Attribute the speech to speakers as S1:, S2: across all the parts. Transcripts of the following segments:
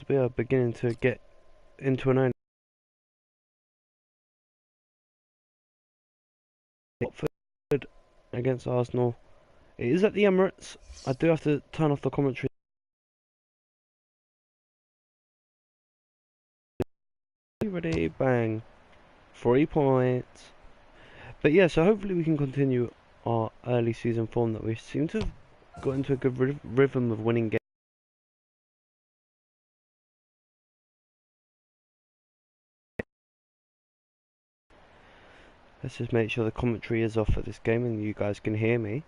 S1: We are beginning to get into an early Watford against Arsenal. It is at the Emirates. I do have to turn off the commentary. Ready, bang. 3 points. But yeah, so hopefully we can continue our early season form that we seem to have got into a good rhythm of winning games. Let's just make sure the commentary is off for this game and you guys can hear me.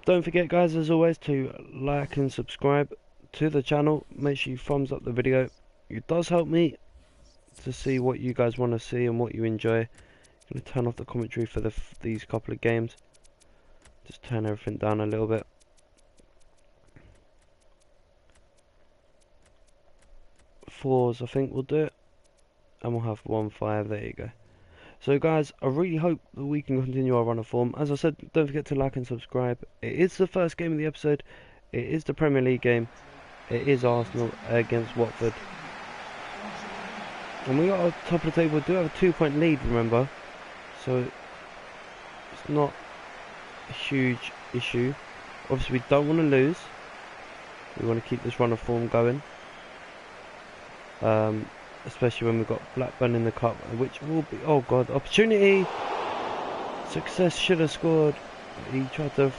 S1: Don't forget guys, as always, to like and subscribe to the channel. Make sure you thumbs up the video. It does help me to see what you guys want to see and what you enjoy. I'm going to turn off the commentary for these couple of games. Just turn everything down a little bit. Fours, I think we'll do it. And we'll have 1-5, there you go. So guys, I really hope that we can continue our run of form. As I said, don't forget to like and subscribe. It is the first game of the episode. It is the Premier League game. It is Arsenal against Watford. And we got on top of the table. We do have a 2-point lead, remember. So it's not a huge issue. Obviously we don't want to lose. We want to keep this run of form going. Especially when we've got Blackburn in the cup, which will be, oh god, opportunity, success, should have scored. He tried to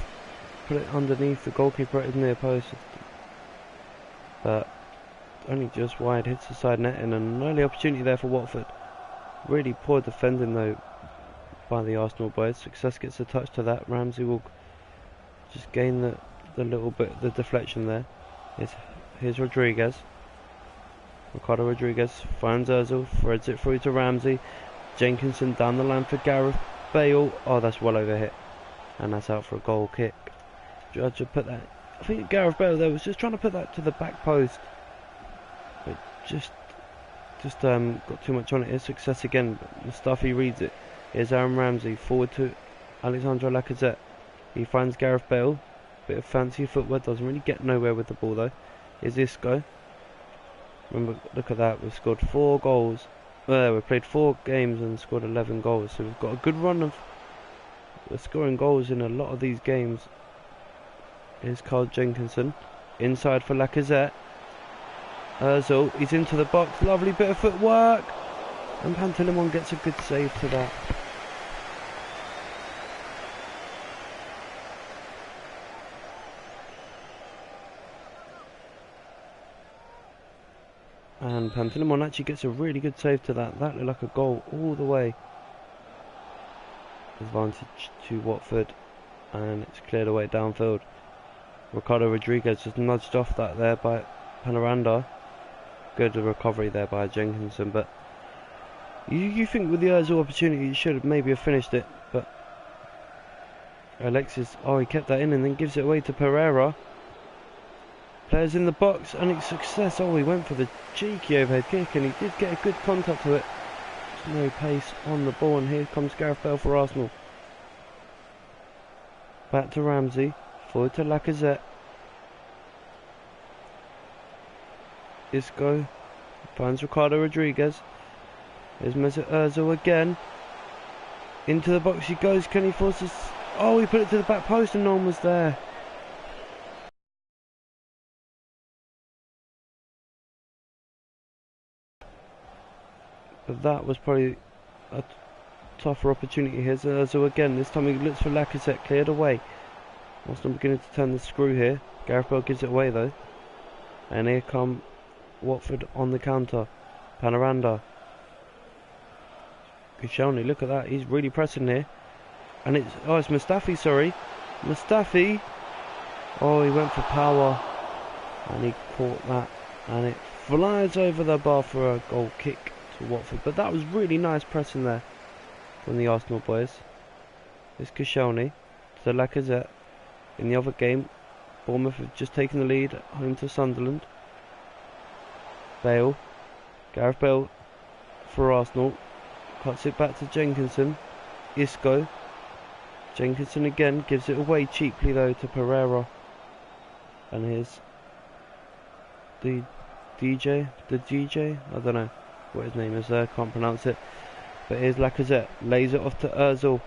S1: put it underneath the goalkeeper at his near post, but only just wide, hits the side net, and an early opportunity there for Watford. Really poor defending though by the Arsenal boys. Success gets a touch to that. Ramsey will just gain the little bit, the deflection there. Here's Rodriguez. Ricardo Rodriguez finds Ozil, threads it through to Ramsey. Jenkinson down the line for Gareth Bale. Oh, that's well over hit. And that's out for a goal kick. Judge put that, I think Gareth Bale there was just trying to put that to the back post. But just got too much on it. Here's Success again. Mustafi reads it. Here's Aaron Ramsey forward to Alexandre Lacazette. He finds Gareth Bale. Bit of fancy footwork, doesn't really get nowhere with the ball though. Here's Isco. Remember, look at that, we've scored 4 goals. We've played 4 games and scored 11 goals. So we've got a good run of scoring goals in a lot of these games. Here's Carl Jenkinson. Inside for Lacazette. Ozil, he's into the box. Lovely bit of footwork. And Pantilimon gets a good save to that. And Pantilimon actually gets a really good save to that. That looked like a goal all the way. Advantage to Watford. And it's cleared away downfield. Ricardo Rodriguez just nudged off that there by Panoranda. Good recovery there by Jenkinson. But you think with the Ozil opportunity you should have maybe have finished it. But Alexis, oh, he kept that in and then gives it away to Pereira. Players in the box, and it's Success. Oh, he went for the cheeky overhead kick, and he did get a good contact to it. There's no pace on the ball, and here comes Gareth Bale for Arsenal. Back to Ramsey, forward to Lacazette. Isco finds Ricardo Rodriguez. There's Mesut Ozil again. Into the box he goes. Can he force this? Oh, he put it to the back post, and no one was there. But that was probably a tougher opportunity. Here's Ozil again. This time he looks for Lacazette, cleared away. Arsenal beginning to turn the screw here. Gareth Bale gives it away though. And here come Watford on the counter. Panoranda. Koscielny, look at that. He's really pressing here. And it's Mustafi, sorry. Mustafi. Oh, he went for power. And he caught that. And it flies over the bar for a goal kick. Watford, but that was really nice pressing there from the Arsenal boys. It's Koscielny to Lacazette. In the other game, Bournemouth have just taken the lead at home to Sunderland. Bale, Gareth Bale for Arsenal, cuts it back to Jenkinson. Isco, Jenkinson again, gives it away cheaply though to Pereira. And here's the the DJ, I don't know what his name is there, can't pronounce it. But here's Lacazette, lays it off to Ozil.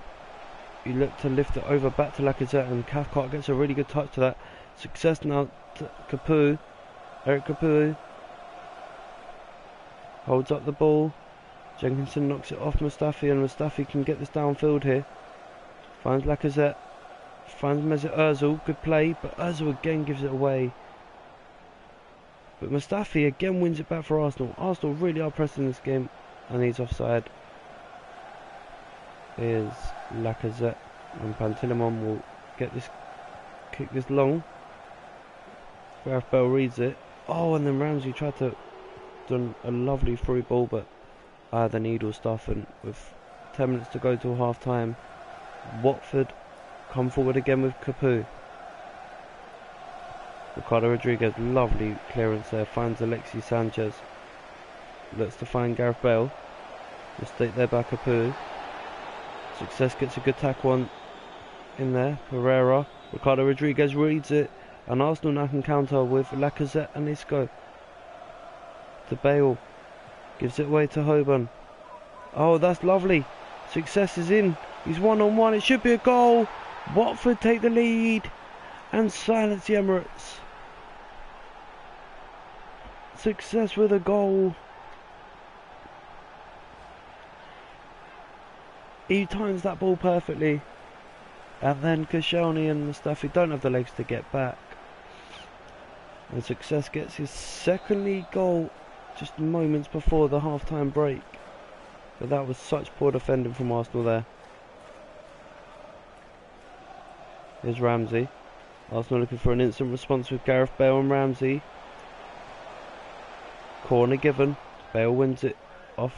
S1: You look to lift it over back to Lacazette, and Cathcart gets a really good touch to that. Success now to Capoue. Eric Capoue holds up the ball. Jenkinson knocks it off Mustafi, and Mustafi can get this downfield here. Finds Lacazette. Finds Mesut Ozil. Good play, but Ozil again gives it away. But Mustafi again wins it back for Arsenal. Arsenal really are pressing this game, and he's offside. Here's Lacazette, and Pantilimon will get this, kick this long. Gareth Bale reads it. Oh, and then Ramsey tried to do a lovely through ball, but the needle stuff, and with 10 minutes to go till half time, Watford come forward again with Capoue. Ricardo Rodriguez, lovely clearance there, finds Alexis Sanchez. Looks to find Gareth Bale. Mistake there by Capoue. Success gets a good tackle on in there. Pereira. Ricardo Rodriguez reads it, and Arsenal now can counter with Lacazette and Isco. To Bale. Gives it away to Hoban. Oh, that's lovely. Success is in. He's 1-on-1. It should be a goal. Watford take the lead and silence the Emirates. Success with a goal. He times that ball perfectly, and then Koscielny and Mustafi don't have the legs to get back, and Success gets his second league goal just moments before the half-time break. But that was such poor defending from Arsenal there. Here's Ramsey. Arsenal looking for an instant response with Gareth Bale and Ramsey. Corner given. Bale wins it off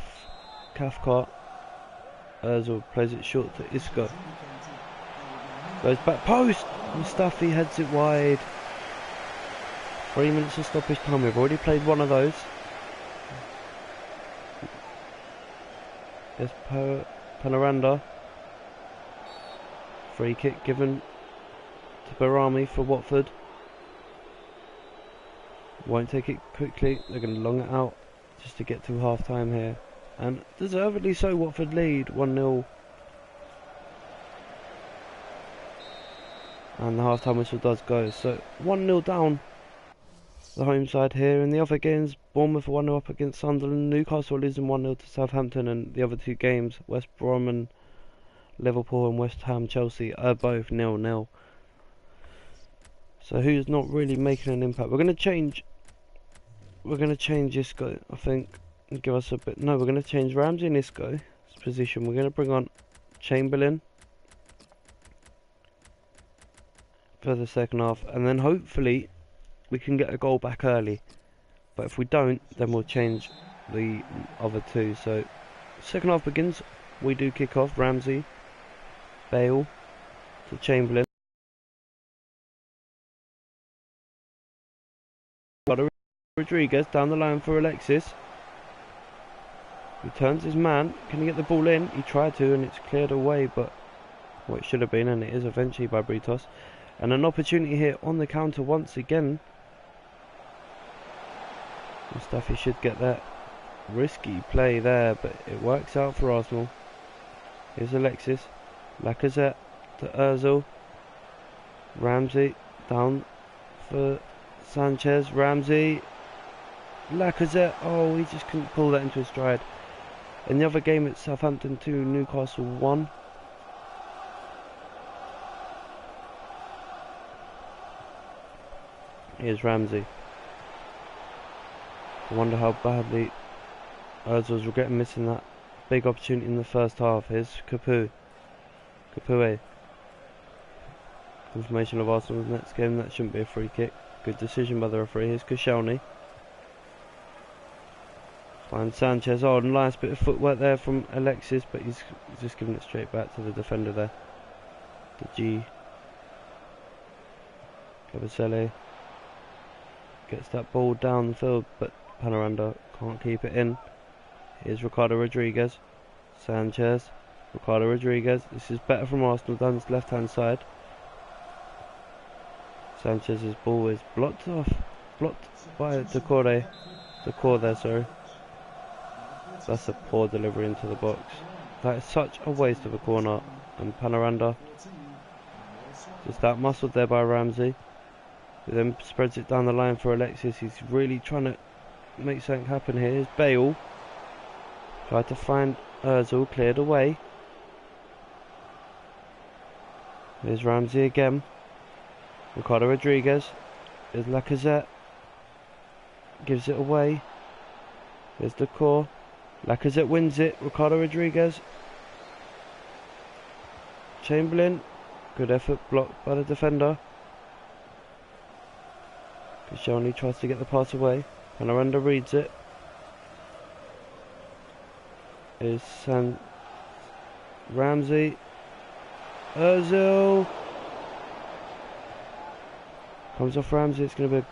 S1: Cathcart. Ozil plays it short to Isco. Goes back post. Mustafi heads it wide. 3 minutes of stoppage time. We've already played one of those. There's Panoranda. Free kick given to Barami for Watford. Won't take it quickly. They're going to long it out just to get to half time here. And deservedly so, Watford lead 1-0. And the half-time whistle does go. So 1-0 down, the home side here. In the other games, Bournemouth 1-0 up against Sunderland. Newcastle losing 1-0 to Southampton. And the other two games, West Brom and Liverpool and West Ham Chelsea, are both 0-0. So who's not really making an impact? We're going to change Isco, I think. Give us a bit. No, we're going to change Ramsey and Isco's position. We're going to bring on Chamberlain for the second half, and then hopefully we can get a goal back early. But if we don't, then we'll change the other two. So second half begins. We do kick off. Ramsey, Bale to Chamberlain. Rodriguez down the line for Alexis. He turns his man. Can he get the ball in? He tried to, and it's cleared away, but what it should have been, and it is eventually by Britos. And an opportunity here on the counter once again. Mustafi should get that risky play there, but it works out for Arsenal. Here's Alexis. Lacazette to Ozil. Ramsey down for Sanchez. Ramsey. Lacazette. Oh, he just couldn't pull that into his stride. In the other game, it's Southampton 2, Newcastle 1. Here's Ramsey. I wonder how badly Ozil's regretting missing that big opportunity in the first half. Here's Capoue. Confirmation of Arsenal's next game. That shouldn't be a free kick. Good decision by the referee. Here's Koscielny. Finds Sanchez. Oh, nice bit of footwork there from Alexis, but he's just giving it straight back to the defender there. The G. Kabasele gets that ball down the field, but Panoranda can't keep it in. Here's Ricardo Rodriguez. Sanchez. Ricardo Rodriguez. This is better from Arsenal down his left hand side. Sanchez's ball is blocked by Decore. The core there, sorry. That's a poor delivery into the box. That is such a waste of a corner. And Panoranda. Just that muscled there by Ramsey. Who then spreads it down the line for Alexis. He's really trying to make something happen here. Here's Bale. Tried to find Ozil, cleared away. Here's Ramsey again. Ricardo Rodriguez. Here's Lacazette. Gives it away. Here's the core. Lacazette wins it. Ricardo Rodriguez. Chamberlain. Good effort, blocked by the defender. Koscielny tries to get the pass away. Panoranda reads it. Is Ramsey. Ozil. Comes off Ramsey. It's going to be a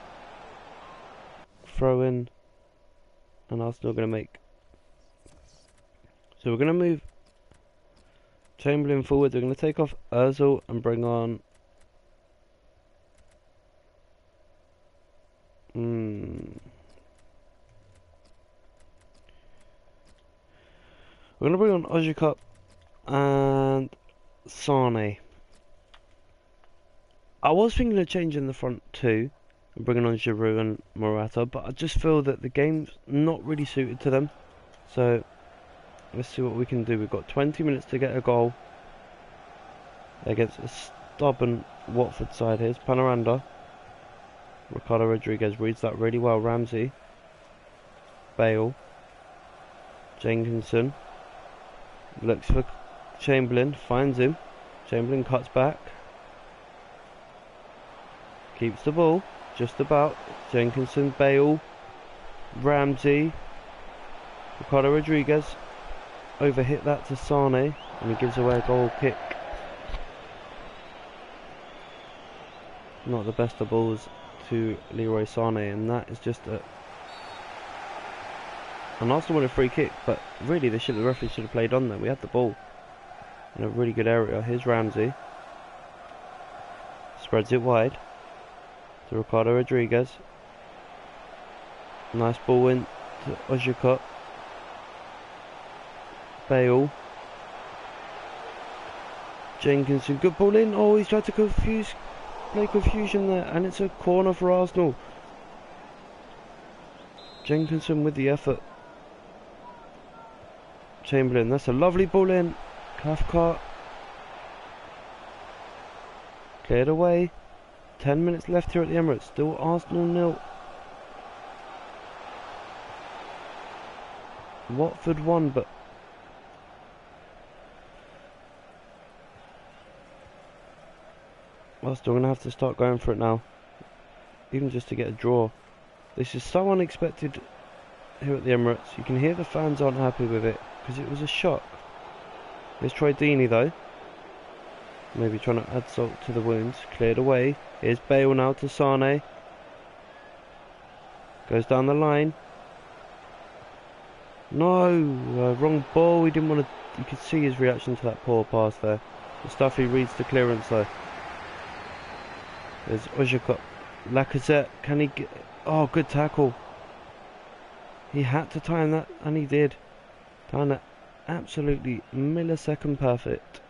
S1: throw in. And Arsenal going to make. So we're going to move Chamberlain forward. We're going to take off Ozil and bring on. We're going to bring on Ojukwu and Sane. I was thinking of changing the front two and bringing on Giroud and Morata, but I just feel that the game's not really suited to them. So let's see what we can do. We've got 20 minutes to get a goal against a stubborn Watford side. Here's Panoranda. Ricardo Rodriguez reads that really well. Ramsey. Bale. Jenkinson. Looks for Chamberlain. Finds him. Chamberlain cuts back. Keeps the ball. Just about. Jenkinson. Bale. Ramsey. Ricardo Rodriguez. Overhit that to Sane. And he gives away a goal kick. Not the best of balls to Leroy Sane, and that is just an Arsenal with a free kick, but really the referee should have played on there. We had the ball in a really good area. Here's Ramsey. Spreads it wide to Ricardo Rodriguez. Nice ball in to Ojukwu. Bale. Jenkinson, good ball in. Oh, he's tried to play confusion there, and it's a corner for Arsenal. Jenkinson with the effort. Chamberlain, that's a lovely ball in. Cathcart. Cleared away. 10 minutes left here at the Emirates. Still Arsenal 0. Watford 1, but Arsenal going to have to start going for it now. Even just to get a draw. This is so unexpected here at the Emirates. You can hear the fans aren't happy with it, because it was a shock. Here's Troy Deeney though. Maybe trying to add salt to the wounds. Cleared away. Here's Bale now to Sane. Goes down the line. No! Wrong ball. He didn't want to. You could see his reaction to that poor pass there. Mustafi reads the clearance though. There's Ojukwu. Lacazette. Can he get. Oh, good tackle. He had to time that, and he did. Time that absolutely millisecond perfect.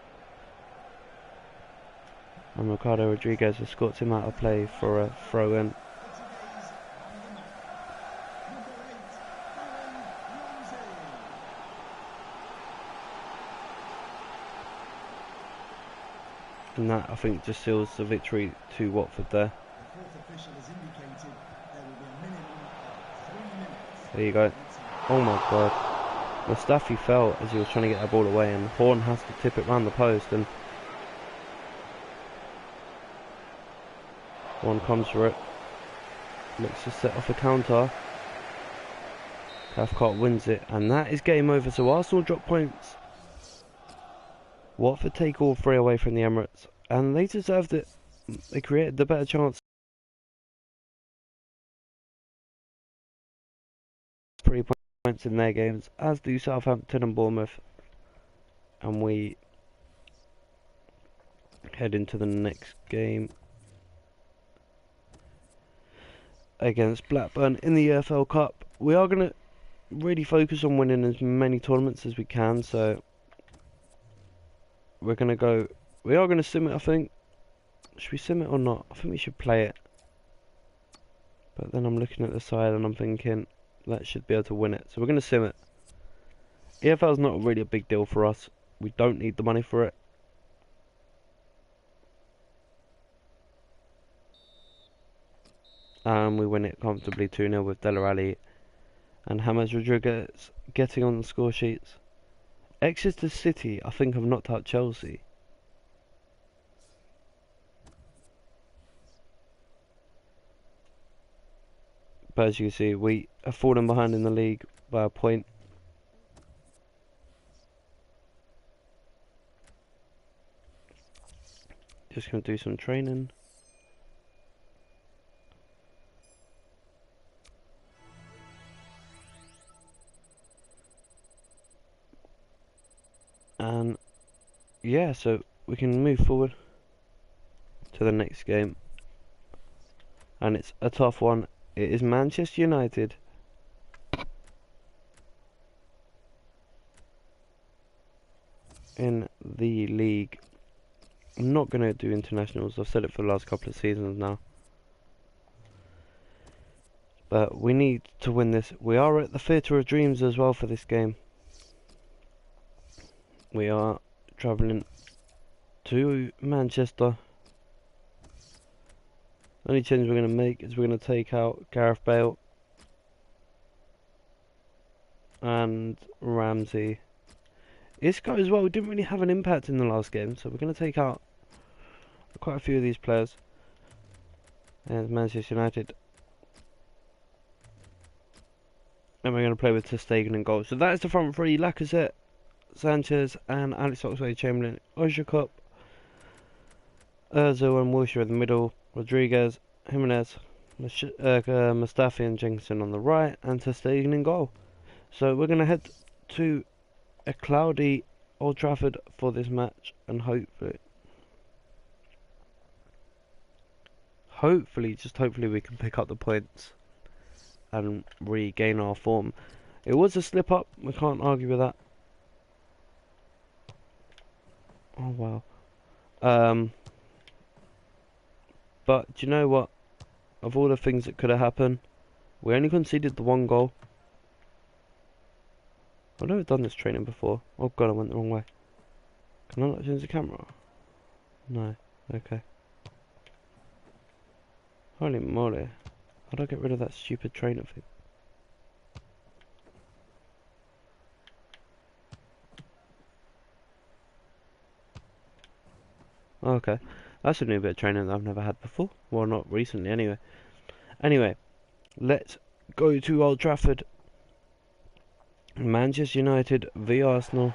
S1: And Ricardo Rodriguez escorts him out of play for a throw in. And that, I think, just seals the victory to Watford there. There you go. Oh my god. Mustafi fell as he was trying to get that ball away, and Horn has to tip it round the post, and Horn comes for it. Looks to set off a counter. Cathcart wins it, and that is game over. So Arsenal drop points. Watford take all three away from the Emirates, and they deserved it. They created the better chance. 3 points in their games, as do Southampton and Bournemouth, and we head into the next game against Blackburn in the EFL Cup. we are going to really focus on winning as many tournaments as we can, so we're going to go, we are going to sim it, I think. Should we sim it or not? I think we should play it. But then I'm looking at the side and I'm thinking, that should be able to win it. So we're going to sim it. EFL is not really a big deal for us. We don't need the money for it. We win it comfortably 2-0 with Dele Alli and James Rodriguez getting on the score sheets. Exeter City, I think, have knocked out Chelsea. But as you can see, we have fallen behind in the league by a point. Just going to do some training. And yeah, so we can move forward to the next game. And it's a tough one. It is Manchester United in the league. I'm not going to do internationals. I've said it for the last couple of seasons now. But we need to win this. We are at the Theatre of Dreams as well for this game. We are travelling to Manchester. The only change we're going to make is we're going to take out Gareth Bale and Ramsey. Isco as well didn't really have an impact in the last game, so we're going to take out quite a few of these players. And Manchester United. And we're going to play with ter Stegen in goal. So that is the front three: Lacazette, Sanchez and Alex Oxlade-Chamberlain. Ozil, Ozil and Wilshere in the middle. Rodriguez, Jimenez, Mustafi and Jenkinson on the right, and ter Stegen in goal. So we're going to head to a cloudy Old Trafford for this match, and hopefully we can pick up the points and regain our form. It was a slip up, we can't argue with that. Oh wow. But do you know what? Of all the things that could have happened, we only conceded the one goal. I've never done this training before. Oh god, I went the wrong way. Can I not change the camera? No. Okay. Holy moly. How do I get rid of that stupid trainer thing? Okay. That's a new bit of training that I've never had before. Well, not recently anyway. Anyway, let's go to Old Trafford. Manchester United v Arsenal.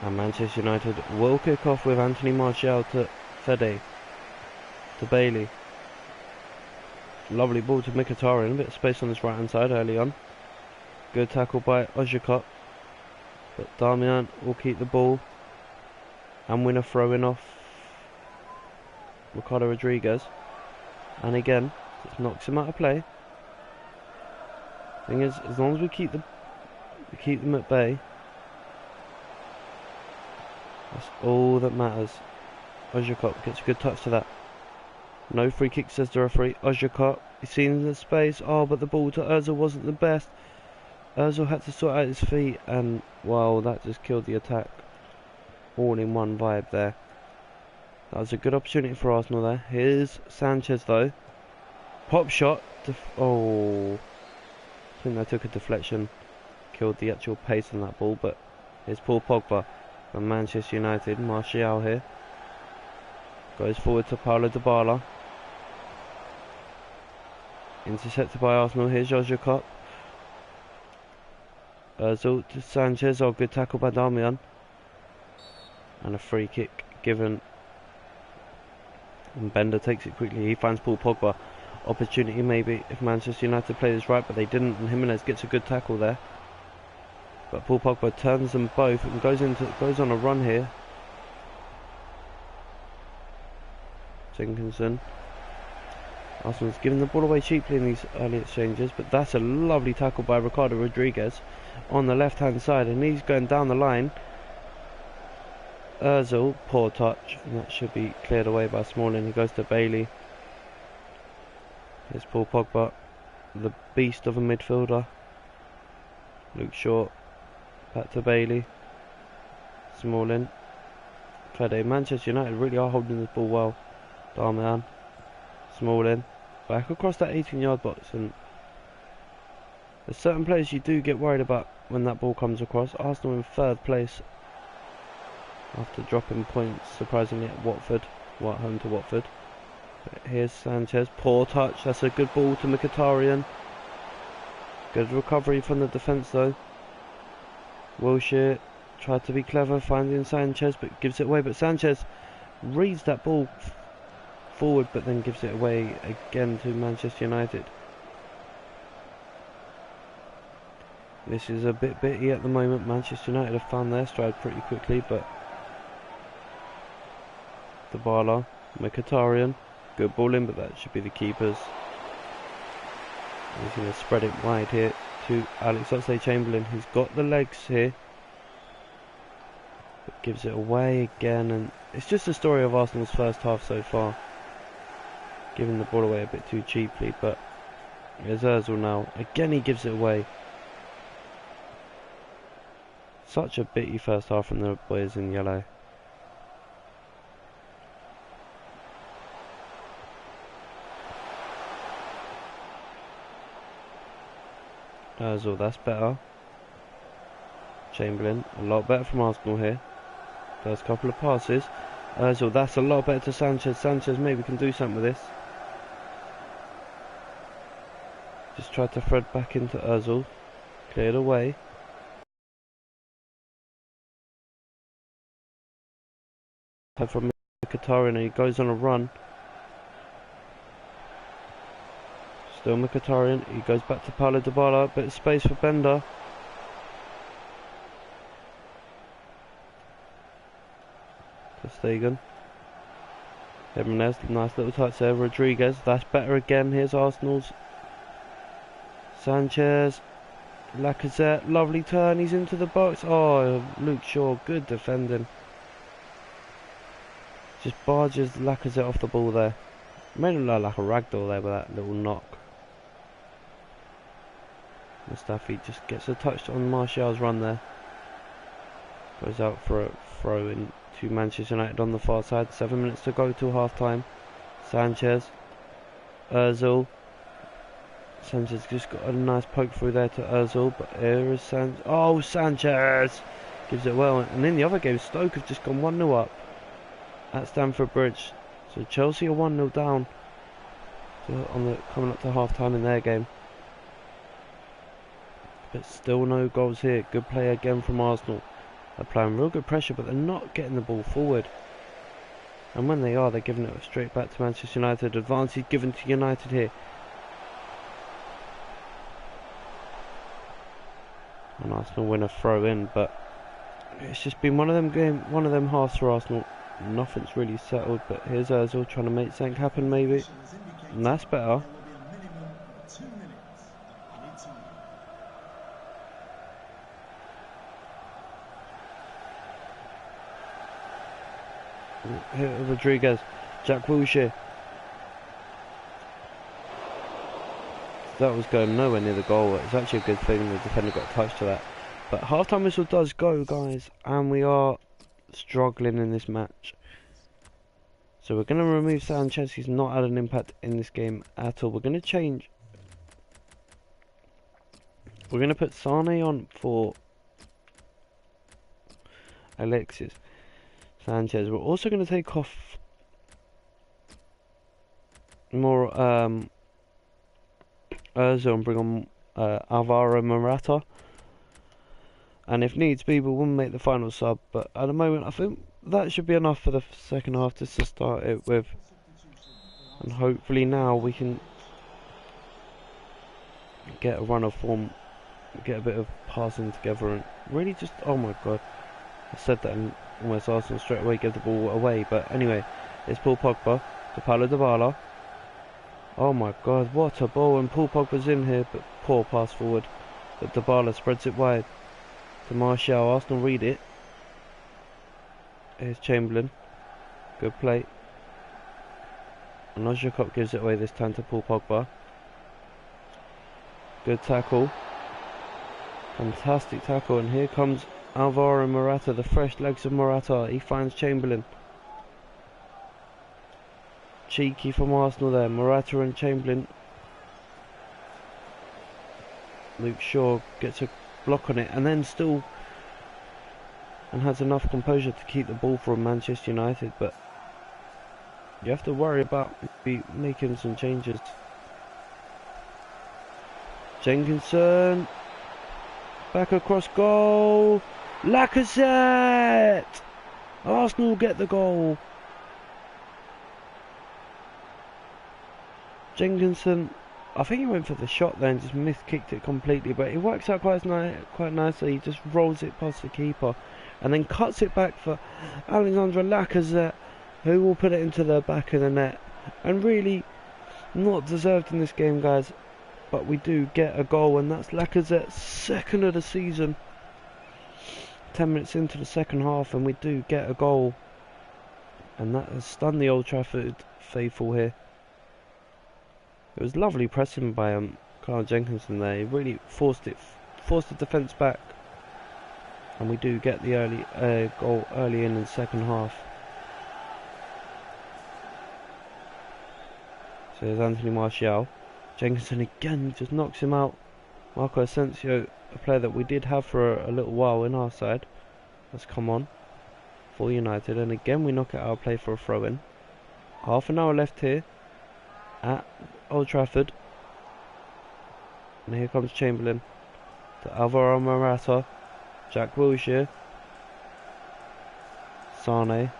S1: And Manchester United will kick off with Anthony Martial to Fede. To Bailey. Lovely ball to Mkhitaryan. A bit of space on his right hand side early on. Good tackle by Ozil. But Darmian will keep the ball. And win a throw-in off Ricardo Rodriguez. And again, just knocks him out of play. Thing is, as long as we keep them at bay, that's all that matters. Ozil gets a good touch to that. No free kick, says the referee. Ozil, he's seen the space. Oh, but the ball to Ozil wasn't the best. Ozil had to sort out his feet, and wow, that just killed the attack. All in one vibe there. That was a good opportunity for Arsenal there. Here's Sanchez though. Pop shot. Oh, I think they took a deflection. Killed the actual pace on that ball. But here's Paul Pogba from Manchester United. Martial here. Goes forward to Paulo Dybala. Intercepted by Arsenal. Here's Ozil. Ozil to Sanchez. Oh, good tackle by Darmian. And a free kick given. And Bender takes it quickly. He finds Paul Pogba. Opportunity maybe if Manchester United play this right, but they didn't. And Jimenez gets a good tackle there. But Paul Pogba turns them both and goes on a run here. Jenkinson. Arsenal's giving the ball away cheaply in these early exchanges, but that's a lovely tackle by Ricardo Rodriguez on the left hand side, and he's going down the line. Ozil, poor touch, and that should be cleared away by Smalling. He goes to Bailey. Here's Paul Pogba, the beast of a midfielder. Luke Shaw, back to Bailey. Smalling. Fede. Manchester United really are holding this ball well. Darmian. Smalling. Back across that 18-yard box, and there's certain players you do get worried about when that ball comes across. Arsenal in third place after dropping points surprisingly at Watford, home to Watford. But here's Sanchez, poor touch, that's a good ball to Mkhitaryan. Good recovery from the defence though. Wilshere tried to be clever finding Sanchez but gives it away, but Sanchez reads that ball forward but then gives it away again to Manchester United. This is a bit bitty at the moment. Manchester United have found their stride pretty quickly, but Dybala, Mkhitaryan, good ball in, but that should be the keeper's. He's going to spread it wide here to Alex Oxlade-Chamberlain. He's got the legs here, but gives it away again, and it's just a story of Arsenal's first half so far. Giving the ball away a bit too cheaply, but here's Ozil now. Again he gives it away. Such a bitty first half from the boys in yellow. Ozil, that's better. Chamberlain, a lot better from Arsenal here. First couple of passes. Ozil, that's a lot better to Sanchez. Sanchez maybe can do something with this. Just tried to thread back into Ozil. Cleared away. From Mkhitaryan, and he goes on a run. Still Mkhitaryan, he goes back to Paulo Dybala, bit of space for Bender. Ter Stegen. Jimenez, nice little touch there. Rodriguez, that's better again. Here's Arsenal's. Sanchez. Lacazette, lovely turn, he's into the box. Oh, Luke Shaw, good defending. Just barges Lacazette off the ball there. Made him look like a ragdoll there with that little knock. Mustafi just gets a touch on Martial's run there. Goes out for a throw in to Manchester United on the far side. 7 minutes to go till half time. Sanchez. Ozil. Sanchez just got a nice poke through there to Ozil, but here is Sanchez. Oh, Sanchez! Gives it well. And in the other game, Stoke have just gone 1-0 up at Stamford Bridge. So Chelsea are 1-0 down coming up to half time in their game. But still no goals here. Good play again from Arsenal. They're applying real good pressure, but they're not getting the ball forward. And when they are, they're giving it straight back to Manchester United. Advantage given to United here. And Arsenal win a throw in, but it's just been one of them halves for Arsenal. Nothing's really settled, but here's Ozil trying to make something happen maybe. And that's better. Here Rodriguez, Jack Wilshere. That was going nowhere near the goal. It's actually a good thing the defender got a touch to that. But half-time whistle does go, guys, and we are struggling in this match. So we're going to remove Sanchez. He's not had an impact in this game at all. We're going to change. We're going to put Sane on for Alexis Sanchez. We're also going to take off more Ozil and bring on Alvaro Morata. And if needs be, we will make the final sub. But at the moment, I think that should be enough for the second half just to start it with. And hopefully now we can get a run of form, get a bit of passing together, and really just, oh my god, I said that and almost Arsenal straight away give the ball away. But anyway, it's Paul Pogba to Paulo Dybala. Oh my god, what a ball, and Paul Pogba's in here, but poor pass forward. But Dybala spreads it wide to Martial. Arsenal read it. Here's Chamberlain. Good play. And Ozilkop gives it away this time to Paul Pogba. Good tackle. Fantastic tackle, and here comes Alvaro Morata, the fresh legs of Morata. He finds Chamberlain. Cheeky from Arsenal there. Morata and Chamberlain. Luke Shaw gets a block on it, and then still and has enough composure to keep the ball from Manchester United, but you have to worry about making some changes. Jenkinson back across goal. Lacazette. Arsenal get the goal. Jenkinson, I think he went for the shot then, just kicked it completely, but it works out quite nicely. He just rolls it past the keeper and then cuts it back for Alexandre Lacazette, who will put it into the back of the net. And really not deserved in this game, guys, but we do get a goal, and that's Lacazette's second of the season. 10 minutes into the second half and we do get a goal, and that has stunned the Old Trafford faithful here. It was lovely pressing by Carl Jenkinson there. He really forced the defence back, and we do get the early goal early in the second half. So there's Anthony Martial. Jenkinson again just knocks him out. Marco Asensio, a player that we did have for a little while in our side, has come on for United, and again we knock it out of play for a throw-in. Half an hour left here at Old Trafford, and here comes Chamberlain to Alvaro Morata, Jack Wilshere, Sane.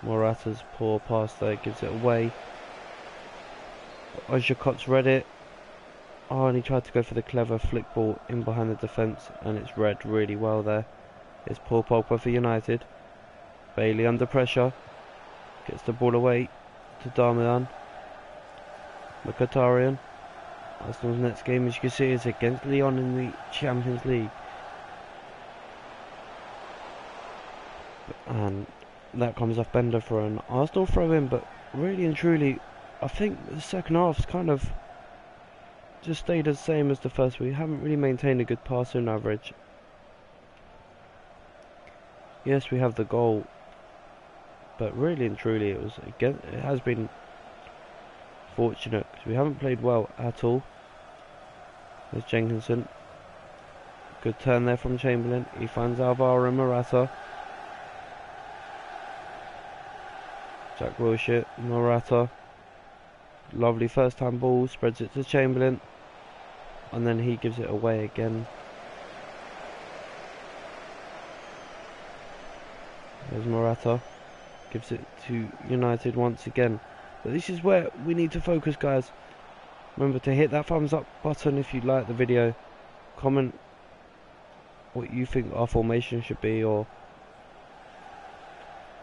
S1: Morata's poor pass there gives it away. Ozilkop's read it. Oh, and he tried to go for the clever flick ball in behind the defence, and it's read really well there. It's Paul Pogba for United. Bailey under pressure. Gets the ball away to Darmian. Mkhitaryan. Arsenal's next game, as you can see, is against Lyon in the Champions League. And that comes off Bender for an Arsenal throw-in, but really and truly, I think the second half's kind of just stayed the same as the first. We haven't really maintained a good passing average. Yes, we have the goal, but really and truly, it has been fortunate because we haven't played well at all. There's Jenkinson. Good turn there from Chamberlain. He finds Alvaro Morata. Jack Wilshere, Morata. Lovely first time ball, spreads it to Chamberlain, and then he gives it away again. There's Morata, gives it to United once again. But this is where we need to focus, guys. Remember to hit that thumbs up button if you like the video. Comment what you think our formation should be, or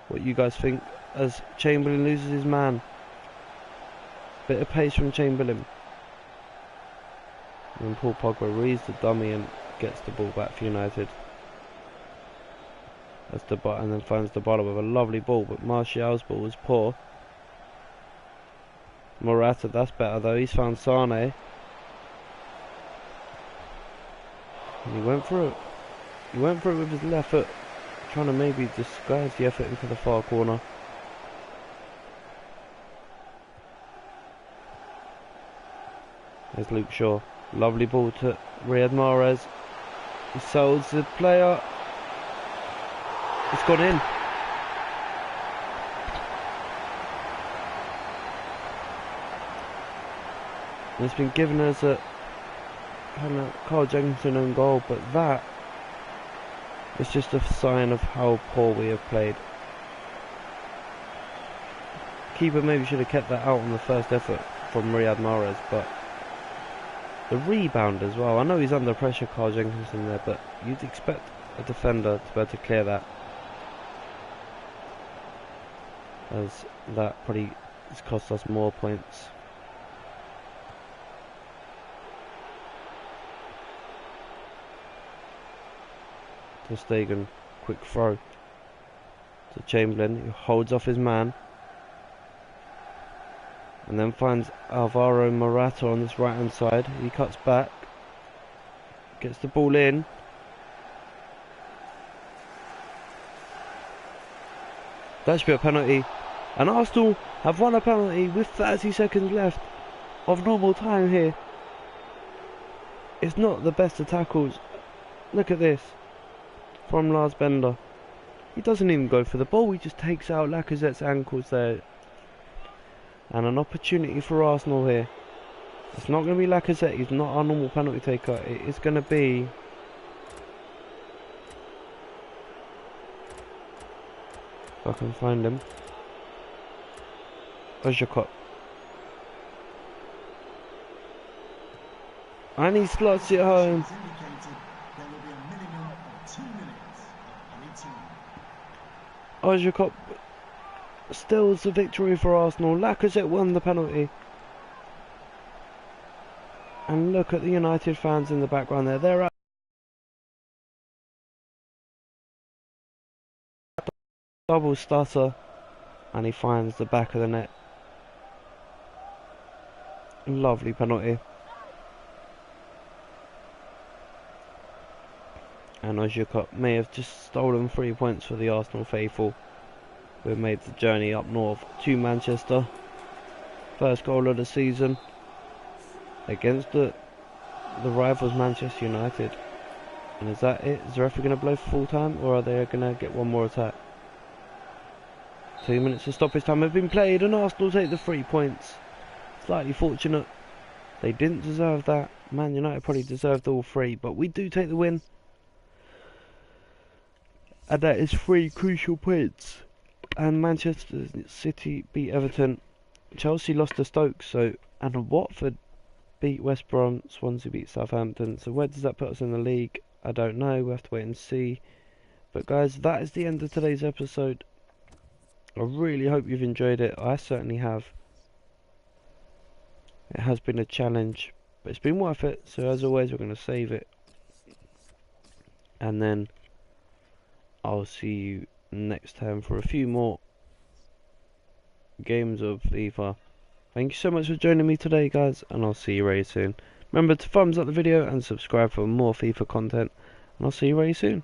S1: what you guys think as Chamberlain loses his man. Bit of pace from Chamberlain. And Paul Pogba reads the dummy and gets the ball back for United. That's and then finds Dybala with a lovely ball, but Martial's ball was poor. Morata, that's better though. He's found Sane. And he went for it. He went for it with his left foot, trying to maybe disguise the effort into the far corner. There's Luke Shaw. Lovely ball to Riyad Mahrez. He solds the player. It's gone in. And it's been given as a Carl Jenkinson own goal, but that is just a sign of how poor we have played. Keeper maybe should have kept that out on the first effort from Riyad Mahrez, but the rebound as well. I know he's under pressure, Carl Jenkinson there, but you'd expect a defender to be able to clear that. as that probably has cost us more points. Ter Stegen, quick throw to Chamberlain, who holds off his man and then finds Alvaro Morata on this right hand side. He cuts back, gets the ball in. That should be a penalty, and Arsenal have won a penalty with 30 seconds left of normal time here. It's not the best of tackles. Look at this from Lars Bender. He doesn't even go for the ball, he just takes out Lacazette's ankles there. And an opportunity for Arsenal here. It's not going to be Lacazette, he's not our normal penalty taker. It is going to be if I can find him, Ozhakot. And he slots it home. Ozhakot steals the victory for Arsenal. Lacazette won the penalty. And look at the United fans in the background there. They're at double stutter. And he finds the back of the net. Lovely penalty. And Ozhakot may have just stolen 3 points for the Arsenal faithful, who have made the journey up north to Manchester. First goal of the season against the rivals Manchester United. And is that it? Is the referee going to blow for full time, or are they going to get one more attack? 2 minutes of stoppage time have been played, and Arsenal take the 3 points. Slightly fortunate. They didn't deserve that. Man United probably deserved all 3, but we do take the win. And that is 3 crucial points. And Manchester City beat Everton. Chelsea lost to Stoke, and Watford beat West Brom. Swansea beat Southampton. So where does that put us in the league? I don't know. We'll have to wait and see. But guys, that is the end of today's episode. I really hope you've enjoyed it. I certainly have. It has been a challenge, but it's been worth it. So as always, we're going to save it. And then I'll see you next time for a few more games of FIFA. Thank you so much for joining me today, guys, and I'll see you very soon. Remember to thumbs up the video and subscribe for more FIFA content, and I'll see you very soon.